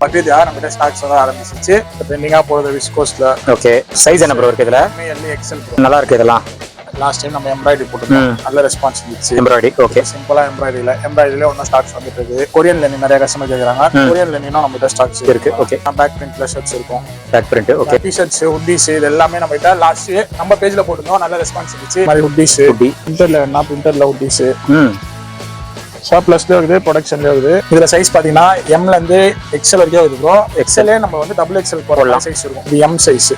பக்ரீத்காக நம்ம ஸ்டாக்ஸ் வர ஆரம்பிச்சிச்சு. ட்ரெண்டிங்கா போறது விஸ்கோஸ்ல. ஓகே, சைஸ் என்ன ப்ரோ இருக்கு இதுல? L XL. நல்லா இருக்கு இதெல்லாம். லாஸ்ட் டைம் நம்ம எம்ப்ராய்டரி போட்டுருந்தோம், நல்ல ரெஸ்பான்ஸ் இருந்துச்சு. எம்ப்ராய்டரி ஓகே, சிம்பிளா எம்ப்ராய்டரியில ஒன்னும் ஸ்டாக்ஸ் வந்துட்டு இருக்கு. கொரியன் லெனின் நிறைய கஸ்டமர் கேக்குறாங்க. கொரியன் லெனினும் நம்ம ஸ்டாக்ஸ் இருக்கு. ஓகே, பேக் பிரிண்ட்ல ஷர்ட்ஸ் இருக்கும். Back print okay, T-shirts, hoodies இது எல்லாமே நம்ம கிட்ட லாஸ்ட் நம்ம பேஜ்ல போட்டுருந்தோம், நல்ல ரெஸ்பான்ஸ் இருந்துச்சு. மாதிரி ஹுட்டீஸ், பிரிண்டர்ல வேணா பிரிண்டர்ல ஹுட்டீஸ் ஷாப்லஸ்ல இருக்குது, ப்ரொடக்ஷன்ல இருக்குது. இதுல சைஸ் பாத்தீங்கன்னா எம்ல இருந்து எக்ஸ்எல் வரைக்கும் இருக்குது ப்ரோ. எக்ஸ்எல்லே நம்ம வந்து டபுள் எக்ஸ்எல் போடலாம் சைஸ் இருக்கும். இது M size.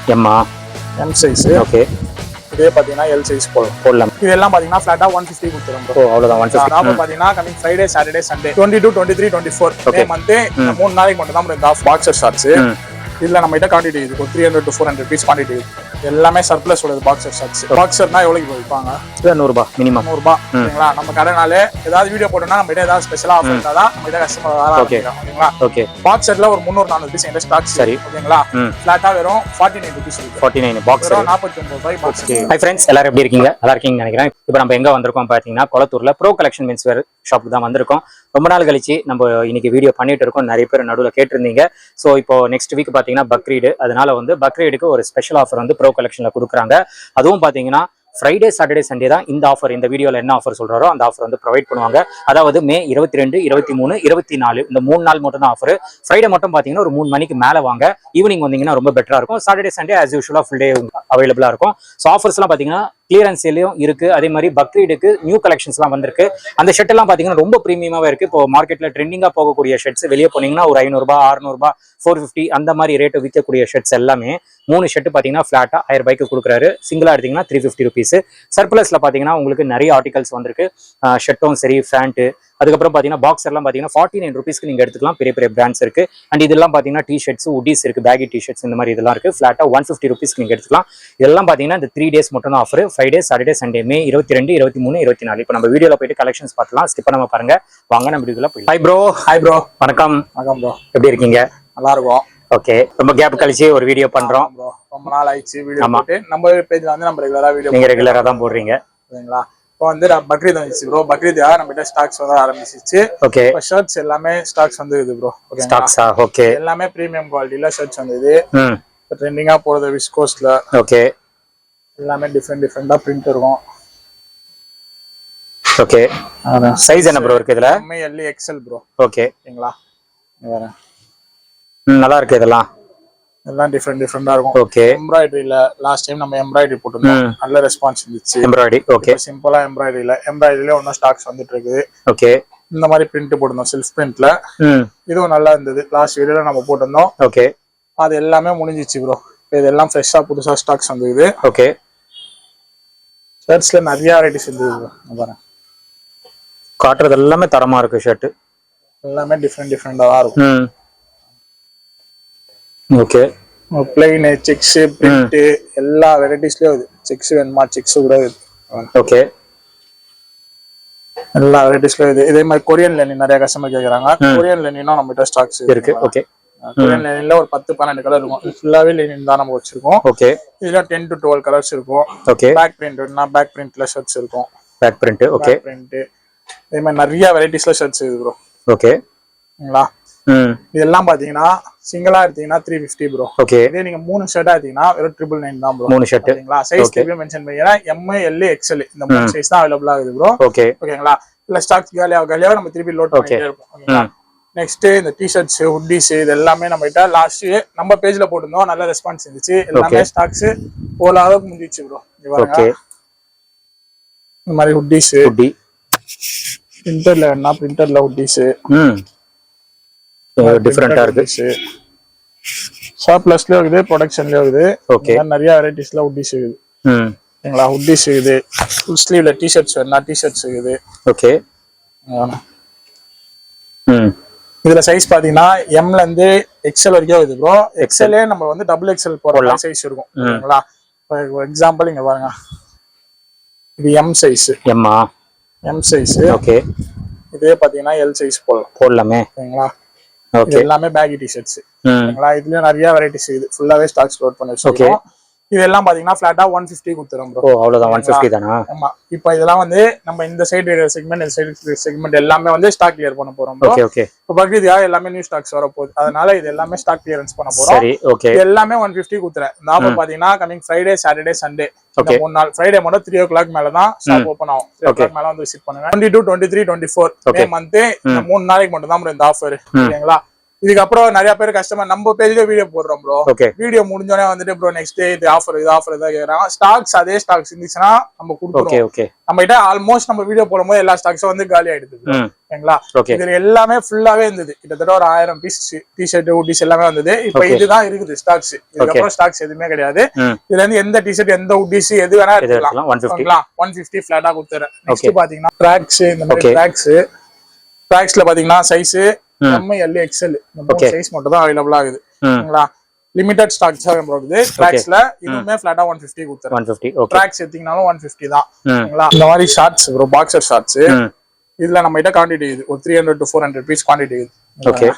M size okay. இதே பாத்தீங்கன்னா எல் சைஸ் போடலாம். இதெல்லாம் பாத்தீங்கன்னா ஃபிளாட்டா 150 கொடுத்துறோம் ப்ரோ. அவ்வளவுதான் 150. நாம பாத்தீங்கன்னா coming Friday, Saturday, Sunday 22, 23, 24 May month 3 நாளைக்கு மட்டும் தான் இந்த பாக்ஸர் ஷார்ட்ஸ். இதுல நம்ம கிட்ட குவாண்டிட்டி இருக்கு, 300 to 400 பீஸ் குவாண்டிட்டி இருக்கு. எல்லாமே சர்ப்ளஸ் உள்ளது பாக்ஸர் ஷார்ட்ஸ். பாக்ஸர்னா எவ்வளவுக்கு விற்பாங்க? 100 ரூபாய் மினிமம். 100 ரூபாய் ஓகேங்களா? நம்ம கடைனாலே ஏதாவது வீடியோ போட்டோம்னா நம்ம கிட்ட ஏதாவது ஸ்பெஷலா ஆஃபர் இருந்தா தான் நம்ம கிட்ட கஸ்டமர் வர ஆரம்பிக்கும். ஓகேங்களா? ஓகே, பாக்ஸர்ல ஒரு 300-400 பீஸ் எங்க ஸ்டாக் சரி. ஓகேங்களா? ஃபிளாட்டா வெறும் 49 ரூபீஸ் இருக்கு. 49 பாக்ஸ் 49 ரூபாய் பாக்ஸ். ஹை फ्रेंड्स, எல்லாரும் எப்படி இருக்கீங்க? நல்லா இருக்கீங்கன்னு நினைக்கிறேன். இப்போ நம்ம எங்க வந்திருக்கோம் பாத்தீங்கன்னா கொளத்தூர்ல ப்ரோ கலெக்ஷன் மென்ஸ் வேர் ஷாப்புக்கு தான் வந்திருக்கோம். ரொம்ப நாள் கழிச்சு நம்ம இன்னைக்கு வீடியோ பண்ணிட்டு இருக்கோம். நிறைய பேர் நடுவில் கேட்டிருந்தீங்க. ஸோ இப்போ நெக்ஸ்ட் வீக் பாத்தீங்கன்னா பக்ரீடு, அதனால வந்து பக்ரீடுக்கு ஒரு ஸ்பெஷல் ஆஃபர் வந்து ப்ரோ கலெக்ஷன்ல கொடுக்குறாங்க. அதுவும் பாத்தீங்கன்னா ஃப்ரைடே, சாட்டர்டே, சண்டே தான் இந்த ஆஃபர். இந்த வீடியோல என்ன ஆஃபர் சொல்றாரோ அந்த ஆஃபர் வந்து ப்ரொவைட் பண்ணுவாங்க. அதாவது மே 22, 23, 24 இந்த 3 நாள் மட்டும் தான் ஆஃபர். ஃப்ரைடே மட்டும் பாத்தீங்கன்னா ஒரு 3 மணிக்கு மேல வாங்க, ஈவினிங் வந்தீங்கன்னா ரொம்ப பெட்டரா இருக்கும். சாட்டர்டே, சண்டே ஆஸ் யூஷுவலா ஃபுல் டே அவைலபிளா இருக்கும். ஸோ ஆஃபர்ஸ் எல்லாம் பாத்தீங்கன்னா கிளியரன்ஸ் சேலையும் இருக்கு. அதே மாதிரி பக்ரீடுக்கு நியூ கலெக்ஷன்ஸ் எல்லாம் வந்திருக்கு. அந்த ஷர்ட் எல்லாம் பாத்தீங்கன்னா ரொம்ப பிரீமியமாவே இருக்கு. இப்போ மார்க்கெட்ல ட்ரெண்டிங்கா போகக்கூடிய ஷர்ட்ஸ் வெளியே போனீங்கன்னா ஒரு 500 ரூபாய், 600 ரூபாய், 450 அந்த மாதிரி ரேட்டு விற்கக்கூடிய ஷர்ட்ஸ் எல்லாமே 3 ஷர்ட் பாத்தீங்கன்னா ஃபிளாட்டா 1000 ரூபாய்க்கு கொடுக்குறாரு. சிங்கிளா எடுத்தீங்கன்னா 350 ருபீஸ். சர்ப்ளஸ்ல பாத்தீங்கன்னா உங்களுக்கு நிறைய ஆர்டிகல்ஸ் வந்திருக்கு. ஷர்ட்டும் சரி, ஃபேண்ட், அதுக்கப்புறம் பாத்தீங்கன்னா பாக்ஸ் எல்லாம் பாத்தீங்கன்னா 49 ருபீஸ்க்கு நீங்க எடுத்துக்கலாம். பெரிய பெரிய பிராண்ட்ஸ் இருக்கு. அண்ட் இதெல்லாம் பாத்தீங்கன்னா டி-ஷர்ட்ஸ், உடிஸ் இருக்கு, பேகி டி-ஷர்ட்ஸ் இந்த மாதிரி இதெல்லாம் இருக்கு. ஃபிளாட்டா 150 ருபீஸ்க்கு நீங்க எடுத்துக்கலாம். இதெல்லாம் பாத்தீங்கன்னா இந்த 3 டேஸ் மட்டும் தான் ஆஃபர். ஃப்ரைடே, சாட்டர்டே, சண்டே மே 22, 23, 24. இப்போ நம்ம வீடியோல போயிட்டு கலெக்ஷன்ஸ் பார்க்கலாம். ஸ்கிப் பண்ணாம பாருங்க. வாங்க நம்ம வீடியோல போய். Hi bro. Hi bro. வணக்கம். வணக்கம் ப்ரோ. எப்படி இருக்கீங்க? நல்லா இருக்கும். ஓகே, ரொம்ப கேப் கழிச்சு ஒரு வீடியோ பண்றோம் ப்ரோ. ரொம்ப நாள் ஆயிடுச்சு வீடியோ போட்டு. நம்ம பேஜ்ல வந்து நம்ம ரெகுலரா வீடியோ நீங்க ரெகுலரா தான் போடுறீங்க சரிங்களா? இப்போ வந்து பக்ரீத் வந்துச்சு ப்ரோ. பக்ரீத்காக நம்ம கிட்ட ஸ்டாக்ஸ் வர ஆரம்பிச்சிச்சு. ஓகே, இப்போ ஷர்ட்ஸ் எல்லாமே ஸ்டாக்ஸ் வந்து இது ப்ரோ. ஓகே, ஸ்டாக்ஸா? ஓகே, எல்லாமே பிரீமியம் குவாலிட்டில ஷர்ட்ஸ் வந்தது. இப்போ ட்ரெண்டிங்கா போறது விஸ்கோஸ்ல. ஓகே, எல்லாமே டிஃபரெண்டா பிரிண்ட் இருக்கும். ஓகே, சைஸ் என்ன ப்ரோ இருக்கு இதுல? L XL bro. ஓகே, ஓகேங்களா? வேற நல்லா இருக்கு. இதெல்லாம் எல்லாம் டிஃபரெண்டா இருக்கும். ஓகே, எம்ப்ராய்டரியில லாஸ்ட் டைம் நம்ம எம்ப்ராய்டரி போட்டுருந்தோம், நல்ல ரெஸ்பான்ஸ் இருந்துச்சு. எம்ப்ராய்டரி ஓகே, சிம்பிளா எம்ப்ராய்டரியில ஒன்னும் ஸ்டாக்ஸ் வந்துட்டு இருக்குது. ஓகே, இந்த மாதிரி பிரிண்ட் போட்டிருந்தோம் செல்ஃப் பிரிண்ட்ல. இதுவும் நல்லா இருந்தது. லாஸ்ட் வீடியோல நம்ம போட்டிருந்தோம். ஓகே, அது எல்லாமே முடிஞ்சிச்சு ப்ரோ. இதெல்லாம் ஃப்ரெஷ்ஷா புதுசா ஸ்டாக்ஸ் வந்தது. ஓகே, ஷர்ட்ஸ்ல நிறைய வெரைட்டிஸ் இருந்தது. பாருங்க, காட்டுறது எல்லாமே தரமா இருக்கு. ஷர்ட் எல்லாமே டிஃபரெண்டா தான் இருக்கும். ஓகே, பிளைன், செக்ஸ், பிரிண்ட் எல்லா வெரைட்டிஸ்லயும் இது. செக்ஸ் வேணுமா? செக்ஸ் கூட இது. ஓகே, எல்லா வெரைட்டிஸ்லயும் இது. இதே மாதிரி கொரியன் லெனின் நிறைய கஸ்டமர் கேக்குறாங்க. கொரியன் லெனினும் நம்ம கிட்ட ஸ்டாக்ஸ் இருக்கு. ஓகே, கொரியன் லெனின்ல ஒரு 10-12 கலர் இருக்கும். ஃபுல்லாவே லெனின் தான் நம்ம வச்சிருக்கோம். ஓகே, இதுல 10 to 12 கலர்ஸ் இருக்கும். ஓகே, பேக் பிரிண்ட்னா பேக் பிரிண்ட்ல ஷர்ட்ஸ் இருக்கும். பேக் பிரிண்ட் ஓகே, பிரிண்ட் இதே மாதிரி நிறைய வெரைட்டிஸ்ல ஷர்ட்ஸ் இது ப்ரோ. ஓகே, ஓகேங்களா? இதெல்லாம் பாத்தீங்கன்னா சிங்கிளா எடுத்தீங்கன்னா 350 ப்ரோ. ஓகே, இதே நீங்க 3 ஷர்ட்டா எடுத்தீங்கன்னா வெறும் 999 தான் ப்ரோ. 3 ஷர்ட் ஓகேங்களா? சைஸ் திருப்பி மென்ஷன் பண்ணியா எம், எல், எக்ஸ்எல் இந்த 3 சைஸ் தான் அவைலபிள் ஆகுது ப்ரோ. ஓகே, ஓகேங்களா? இல்ல ஸ்டாக்ஸ் காலியா நம்ம திருப்பி லோட் பண்ணிட்டே இருப்போம். ஓகேங்களா? நெக்ஸ்ட் இந்த டி-ஷர்ட்ஸ், ஹுட்டீஸ் இது எல்லாமே நம்ம கிட்ட லாஸ்ட் நம்ம பேஜ்ல போட்டுருந்தோம், நல்ல ரெஸ்பான்ஸ் இருந்துச்சு. எல்லாமே ஸ்டாக்ஸ் ஓலாக முடிஞ்சிச்சு ப்ரோ. ஓகே, இந்த மாதிரி ஹுட்டீஸ், பிரிண்டர்ல ஹுட்டீஸ் டிஃபரெண்டா இருக்கு. ஷாப்லஸ்ல இருக்குது, ப்ரொடக்ஷன்ல இருக்குது. ஓகே, நிறைய வெரைட்டிஸ்ல ஹுட்டீஸ் இருக்குது. ஓகேங்களா? ஹுட்டீஸ் இருக்குது. ஃபுல் ஸ்லீவ்ல டி-ஷர்ட்ஸ் வேணா டி-ஷர்ட்ஸ் இருக்குது. ஓகே, இதுல சைஸ் பாத்தீங்கன்னா எம்ல இருந்து எக்ஸ்எல் வரைக்கும் இருக்குது ப்ரோ. எக்ஸ்எல்லே நம்ம வந்து டபுள் எக்ஸ்எல் போற சைஸ் இருக்கும். ஓகேங்களா? ஃபார் எக்ஸாம்பிள் இங்க பாருங்க, இது M size. M size. Okay, இதே பாத்தீங்கன்னா எல் சைஸ் போடலாமே. ஓகேங்களா? ஓகே, எல்லாமே பேகி டி-ஷர்ட்ஸ். ஓகேங்களா? இதுலயும் நிறைய வெரைட்டிஸ் இருக்குது. ஃபுல்லாவே ஸ்டாக்ஸ் லோட் பண்ணி வச்சிருக்கோம். இதெல்லாம் பாத்தீங்கன்னா ஃபிளாட்டா 150 கொடுத்துறோம் ப்ரோ. ஓ அவ்வளவுதான் 150 தானா? ஆமா. இப்போ இதெல்லாம் வந்து நம்ம இந்த சைடு செக்மெண்ட் இந்த சைடு செக்மெண்ட் எல்லாமே வந்து ஸ்டாக் கிளியர் பண்ண போறோம் ப்ரோ. Okay okay. இப்போ பக்ரீத்காக எல்லாமே நியூ ஸ்டாக்ஸ் வர போகுது, அதனால இது எல்லாமே ஸ்டாக் கிளியரன்ஸ் பண்ண போறோம். சரி ஓகே. இது எல்லாமே 150 கொடுத்துறேன். இந்த ஆஃபர் பாத்தீங்கன்னா கமிங் ஃப்ரைடே சாட்டர்டே சண்டே இந்த 3 நாள். ஃப்ரைடே மட்டும் 3 o'clock மேல தான் ஷாப் ஓபன் ஆகும். 3 o'clock மேல வந்து விசிட் பண்ணுங்க. 22 23 24 மே மந்த் இந்த 3 நாளைக்கு மட்டும் தான் இந்த ஆஃபர். ஓகேங்களா? இதுக்கப்புறம் நிறைய பேர் கஸ்டமர் நம்ம பேஜ்ல வீடியோ போடுறோம் ப்ரோ. வீடியோ முடிஞ்சோடனே வந்துட்டு ப்ரோ நெக்ஸ்ட் இது ஆஃபர் தான் கேக்குறாங்க. ஸ்டாக்ஸ் அதே ஸ்டாக்ஸ் இருந்துச்சுன்னா நம்ம கொடுத்துருவோம். நம்ம கிட்ட ஆல்மோஸ்ட் நம்ம வீடியோ போடும்போது எல்லா ஸ்டாக்ஸும் வந்து காலி ஆயிடுது. ஓகேங்களா? இதுல எல்லாமே ஃபுல்லாவே இருந்தது. கிட்டத்தட்ட ஒரு 1000 பீஸ் டிஷர்ட் ஊட்டிஸ் எல்லாமே வந்தது. இப்ப இதுதான் இருக்குது ஸ்டாக்ஸ். இதுக்கப்புறம் ஸ்டாக்ஸ் எதுவுமே கிடையாது. இதுல இருந்து எந்த டிஷர்ட் எந்த ஊட்டிஸ் எது வேணா எடுத்துக்கலாம். 150 ஃபிளாட்டா கொடுத்துறேன். நெக்ஸ்ட் பாத்தீங்கன்னா ட்ராக்ஸ். இந்த மாதிரி ட்ராக்ஸ்ல பாத்தீங்கன்னா சைஸ் எம் எல் எக்ஸ்எல் இந்த சைஸ் மட்டும் தான் அவைலபிள் ஆகுது. ஓகேங்களா? லிமிடெட் ஸ்டாக்ஸ் தான் போகுது. ட்ராக்ஸ்ல இதுவுமே ஃபிளாட்டா 150 கொடுத்துறேன். 150 ஓகே. ட்ராக்ஸ் எடுத்தீங்கனாலும் 150 தான். ஓகேங்களா? இந்த மாதிரி ஷார்ட்ஸ் ப்ரோ, பாக்ஸர் ஷார்ட்ஸ். இதுல நம்ம கிட்ட குவாண்டிட்டி இது ஒரு 300 to 400 பீஸ் குவாண்டிட்டி இது. ஓகே.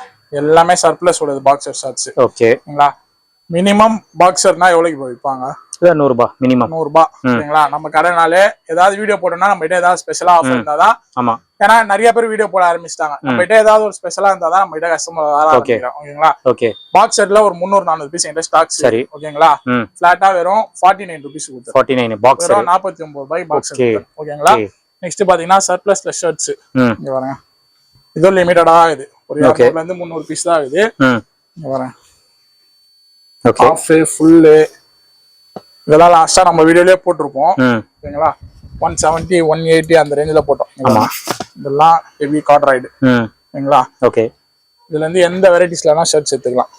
எல்லாமே சர்ப்ளஸ் உள்ளது பாக்ஸர் ஷார்ட்ஸ். ஓகேங்களா? மினிமம் பாக்ஸர்னா எவ்வளவுக்கு விற்பாங்க? 100 ரூபாய் மினிமம். 100 ரூபாய். ஓகேங்களா? நம்ம கடைனாலே ஏதாவது வீடியோ போட்டோம்னா நம்ம கிட்ட ஏதாவது ஸ்பெஷலா ஆஃபர் இருந்தாதான். ஆமா. ஏன்னா நிறைய பேர் வீடியோ போட ஆரம்பிச்சிட்டாங்க. நம்ம கிட்ட ஏதாவது ஒரு ஸ்பெஷலா இருந்தாதான் நம்ம கிட்ட கஸ்டமர் வர ஆரம்பிக்கிறாங்க. ஓகேங்களா? ஓகே. பாக்ஸர்ல ஒரு 300-400 பீஸ் என்கிட்ட ஸ்டாக். சரி ஓகேங்களா? ஃபிளாட்டா வெறும் 49 ரூபீஸ் கொடுத்து 49 பாக்ஸ் வெறும் 49 ரூபாய் பாக்ஸ். ஓகேங்களா? நெக்ஸ்ட் பாத்தீங்கன்னா சர்ப்ளஸ்ல ஷர்ட்ஸ். இங்க பாருங்க. இது லிமிட்டடா இது. ஒரு 200 ல இருந்து 300 பீஸ் தான் ஆகுது. இங்க பாருங்க. ஓகே. ஹாஃப் ஃபுல் இதெல்லாம் லாஸ்டா நம்ம வீடியோலயே போட்டுருப்போம். ஓகேங்களா? 170 180 அந்த ரேஞ்சில போட்டோம். இதெல்லாம் ஹெவி கார்ட்ராய்டு. ஓகேங்களா? ஓகே. இதுல இருந்து எந்த வெரைட்டிஸ்லனா ஷர்ட்ஸ் எடுத்துக்கலாம்.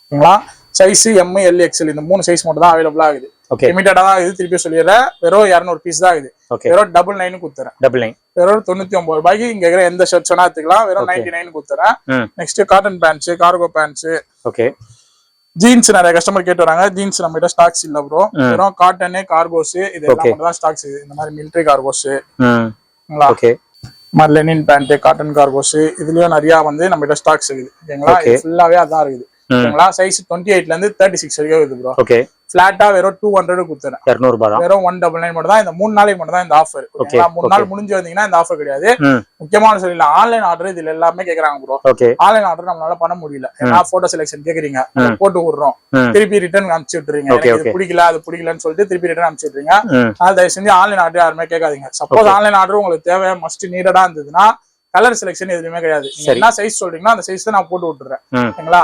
ஓகேங்களா? சைஸ் எம் எல் எக்ஸ்எல் இந்த 3 சைஸ் மட்டும் தான் அவைலபிள் ஆகுது. லிமிட்டடா தான் இது. திருப்பி சொல்லிடுறேன், வெறும் 200 பீஸ் தான் ஆகுது. வெறும் 99 கொடுத்துறேன். 99 வெறும் 99 ரூபாய்க்கு இங்க இருக்கிற எந்த ஷர்ட்ஸ் வேணா எடுத்துக்கலாம். வெறும் 99 கொடுத்துறேன். Next cotton pants, cargo pants. Okay. Jeans நிறைய கஸ்டமர் கேட்டு வராங்க. ஜீன்ஸ் நம்ம கிட்ட ஸ்டாக்ஸ் இல்ல ப்ரோ. வெறும் காட்டன், கார்கோஸ் இது எல்லாம் மட்டும் தான் ஸ்டாக்ஸ். இந்த மாதிரி military cargos. Okay. Linen pant, cotton cargos இதுலயும் நிறைய வந்து நம்ம கிட்ட ஸ்டாக்ஸ் இருக்குது. ஓகேங்களா? ஃபுல்லாவே அதான் இருக்குது. ஓகேங்களா? சைஸ் 28 ல இருந்து 36 வரைக்கும் இருக்குது ப்ரோ. ஓகே. ஃபிளாட்டா வெறும் 200 கொடுத்துறேன். 200 ரூபாய் தான். வெறும் 199 மட்டும் தான். இந்த 3 நாளைக்கு மட்டும் தான் இந்த ஆஃபர். ஓகேங்களா? 3 நாள் முடிஞ்சு வந்தீங்கன்னா இந்த ஆஃபர் கிடையாது. முக்கியமான சொல்லலாம், ஆன்லைன் ஆர்டர் இதுல எல்லாமே கேக்குறாங்க ப்ரோ. ஆன்லைன் ஆர்டர் நம்மளால பண்ண முடியல. ஏன்னா போட்டோ செலக்ஷன் கேக்குறீங்க, போட்டு விடுறோம், திருப்பி ரிட்டர்ன் அனுப்பிச்சு விட்டுறீங்க. இது பிடிக்கல அது பிடிக்கலன்னு சொல்லிட்டு திருப்பி ரிட்டர்ன் அனுப்பிச்சு விட்டுறீங்க. அதனால தயவு செஞ்சு ஆன்லைன் ஆர்டர் யாருமே கேட்காதீங்க. சப்போஸ் ஆன்லைன் ஆர்டர் உங்களுக்கு தேவை மஸ்ட் நீடடா இருந்ததுன்னா கலர் செலக்ஷன் எதுவுமே கிடையாது. என்ன சைஸ் சொல்றீங்கன்னா அந்த சைஸ் தான் நான் போட்டு விட்டுறேன். ஓகேங்களா?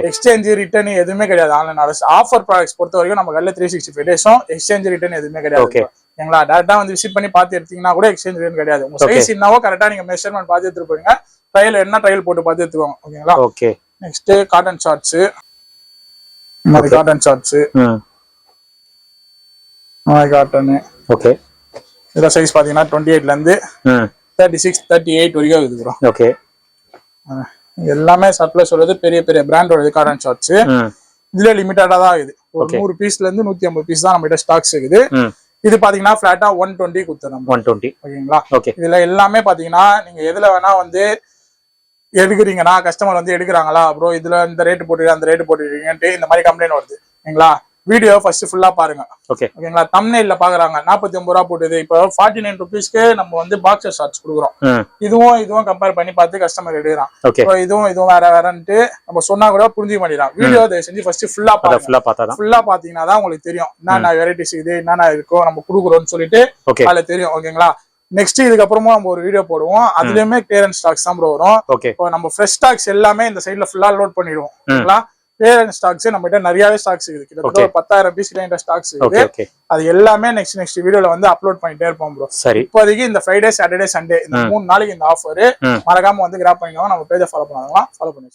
எக்ஸ்சேஞ்ச் ரிட்டர்ன் எதுவுமே கிடையாது. ஆன்லைன் ஆர்டர்ஸ் ஆஃபர் ப்ராடக்ட்ஸ் பொறுத்த வரைக்கும் நம்ம கல்ல 365 டேஸும் எக்ஸ்சேஞ்ச் ரிட்டர்ன் எதுவுமே கிடையாது. ஓகேங்களா? டேரக்டா வந்து விசிட் பண்ணி பார்த்து எடுத்தீங்கன்னா கூட எக்ஸ்சேஞ்ச் ரிட்டர்ன் கிடையாது. உங்க சைஸ் என்னவோ கரெக்டா நீங்க மெஷர்மெண்ட் பார்த்து எடுத்துட்டு போறீங்க. ட்ரையல் என்ன ட்ரையல் போட்டு பார்த்து எடுத்துக்கோங்க. ஓகேங்களா? ஓகே. Next cotton shorts. மாதிரி காட்டன் ஷார்ட்ஸ். காட்டன். ஓகே. இதோட சைஸ் பாத்தீங்கன்னா 28 ல இருந்து 36 38 வரைக்கும் இருக்குது ப்ரோ. ஓகே. எல்லாமே சர்ப்ளஸ் சொல்றது பெரிய பெரிய பிராண்டோட காட்டன் ஷார்ட்ஸ். இதுல லிமிட்டடா தான் இருக்குது. ஒரு 100 பீஸ்ல இருந்து 150 பீஸ் தான் நம்ம கிட்ட ஸ்டாக்ஸ் இருக்குது. இது பாத்தீங்கன்னா ஃபிளாட்டா 120 கொடுத்துறோம். 120 ஓகேங்களா? ஓகே. இதுல எல்லாமே பாத்தீங்கன்னா நீங்க எதுல வேணா வந்து எடுக்கிறீங்கன்னா கஸ்டமர் வந்து எடுக்கிறாங்களா ப்ரோ இதுல இந்த ரேட் போட்டு அந்த ரேட் போட்டுருக்கீங்கன்ட்டு இந்த மாதிரி கம்ப்ளைண்ட் வருது. ஓகேங்களா? வீடியோ ஃபர்ஸ்ட் ஃபுல்லா பாருங்க. ஓகேங்களா? தம்ப்நெயில்ல பாக்குறாங்க 49 ரூபா போட்டுது. இப்போ 49 ருபீஸ்க்கு நம்ம வந்து பாக்ஸர் ஷார்ட்ஸ் கொடுக்குறோம். இதுவும் கம்பேர் பண்ணி பார்த்து கஸ்டமர் எடுக்கிறான். இதுவும் வேறன்ட்டு நம்ம சொன்னா கூட புரிஞ்சுக்க மாட்டேங்கிறான். வீடியோ செஞ்சு ஃபர்ஸ்ட் ஃபுல்லா பாத்தீங்கன்னா தான் உங்களுக்கு தெரியும் என்னென்ன வெரைட்டிஸ் இது என்னென்ன இருக்கோ நம்ம கொடுக்குறோம்னு சொல்லிட்டு அதுல தெரியும். ஓகேங்களா? நெக்ஸ்ட் இதுக்கப்புறமா நம்ம ஒரு வீடியோ போடுவோம். அதுலயுமே கிளியரன்ஸ் ஸ்டாக்ஸ் தான் ப்ரோ வரும். இப்போ நம்ம ஃப்ரெஷ் ஸ்டாக்ஸ் எல்லாமே இந்த சைட்ல ஃபுல்லா லோட் பண்ணிடுவோம். ஓகேங்களா? கிளியரன்ஸ் ஸ்டாக்ஸ் நம்ம கிட்ட நிறையவே ஸ்டாக்ஸ் இருக்குது. கிட்டத்தட்ட 10,000 பீஸ் கிட்ட ஸ்டாக்ஸ் இருக்குது. அது எல்லாமே நெக்ஸ்ட் வீடியோல வந்து அப்லோட் பண்ணிட்டே இருப்போம் ப்ரோ. சரி. இப்போதைக்கு இந்த ஃப்ரைடே சாட்டர்டே சண்டே இந்த 3 நாளைக்கு இந்த ஆஃபர் மறக்காம வந்து கிராப் பண்ணிக்கோங்க. நம்ம பேஜை ஃபாலோ பண்ணுங்க.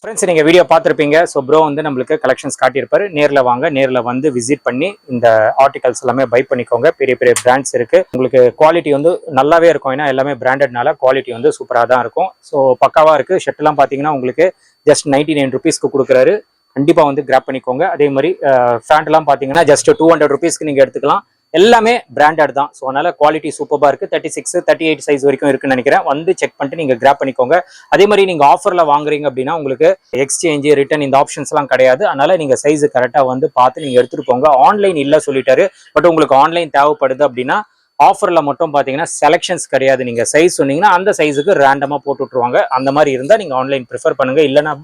ஃப்ரெண்ட்ஸ் நீங்க வீடியோ பார்த்திருப்பீங்க. சோ ப்ரோ வந்து நம்மளுக்கு கலெக்ஷன்ஸ் காட்டியிருப்பாரு. நேர்ல வாங்க, நேர்ல வந்து விசிட் பண்ணி இந்த ஆர்டிகல்ஸ் எல்லாமே பை பண்ணிக்கோங்க. பெரிய பெரிய பிராண்ட்ஸ் இருக்கு. உங்களுக்கு குவாலிட்டி வந்து நல்லாவே இருக்கும். ஏன்னா எல்லாமே பிராண்டட்னால குவாலிட்டி வந்து சூப்பரா தான் இருக்கும். ஸோ பக்காவா இருக்கு. ஷர்ட் எல்லாம் பாத்தீங்கன்னா உங்களுக்கு ஜஸ்ட் 99 ருபீஸ்க்கு கொடுக்குறாரு. கண்டிப்பா வந்து கிராப் பண்ணிக்கோங்க. அதே மாதிரி ஃபேண்ட் எல்லாம் பாத்தீங்கன்னா ஜஸ்ட் 200 ருபீஸ்க்கு நீங்க எடுத்துக்கலாம். எல்லாமே பிராண்டட் தான். ஸோ அதனால குவாலிட்டி சூப்பராக இருக்கு. 36 38 சைஸ் வரைக்கும் இருக்குன்னு நினைக்கிறேன். வந்து செக் பண்ணிட்டு நீங்க கிராப் பண்ணிக்கோங்க. அதே மாதிரி நீங்க ஆஃபர்ல வாங்குறீங்க அப்படின்னா உங்களுக்கு எக்ஸ்சேஞ்ச் ரிட்டர்ன் இந்த ஆப்ஷன்ஸ் எல்லாம் கிடையாது. அதனால நீங்க சைஸ் கரெக்டா வந்து பார்த்து நீங்க எடுத்துட்டு போங்க. ஆன்லைன் இல்ல சொல்லிட்டாரு, பட் உங்களுக்கு ஆன்லைன் தேவைப்படுது அப்படின்னா ஆஃபர்ல மட்டும் பாத்தீங்கன்னா செலக்ஷன்ஸ் கிடையாது. நீங்க சைஸ் சொன்னீங்கன்னா அந்த சைஸுக்கு ரேண்டமா போட்டு விட்டுருவாங்க. அந்த மாதிரி இருந்தா நீங்க ஆன்லைன் ப்ரிஃபர் பண்ணுங்க. இல்லைன்னா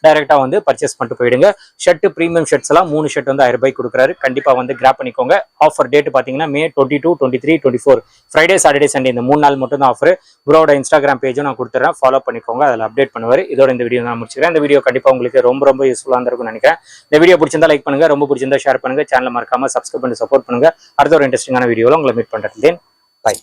டைரக்டா வந்து பர்ச்சேஸ் பண்ணிட்டு போயிடுங்க. ஷர்ட் பிரீமியம் ஷர்ட்ஸ் எல்லாம் 3 ஷர்ட் வந்து 1000 ரூபாய் கொடுக்குறாரு. கண்டிப்பா வந்து கிராப் பண்ணிக்கோங்க. ஆஃபர் டேட் பாத்தீங்கன்னா May 22, 23, 24 ஃப்ரைடே சாட்டர்டே சண்டே இந்த 3 நாள் மட்டும் தான் ஆஃபர். ப்ரோட இன்ஸ்டாகிராம் பேஜும் நான் கொடுத்துறேன், ஃபாலோ பண்ணிக்கோங்க. அதில் அப்டேட் பண்ணுவார். இதோட இந்த வீடியோ நான் முடிச்சுக்கிறேன். இந்த வீடியோ கண்டிப்பா உங்களுக்கு ரொம்ப யூஸ்ஃபுல்லா இருந்திருக்கும்னு நினைக்கிறேன். இந்த வீடியோ பிடிச்சிருந்தா லைக் பண்ணுங்க, ரொம்ப பிடிச்சிருந்தா ஷேர் பண்ணுங்க, சேனலை மறக்காம சப்ஸ்கிரைப் பண்ணி சப்போர்ட் பண்ணுங்க. அடுத்த ஒரு இன்ட்ரெஸ்டிங்கான வீடியோல உங்களை மீட் பண்றேன். பை.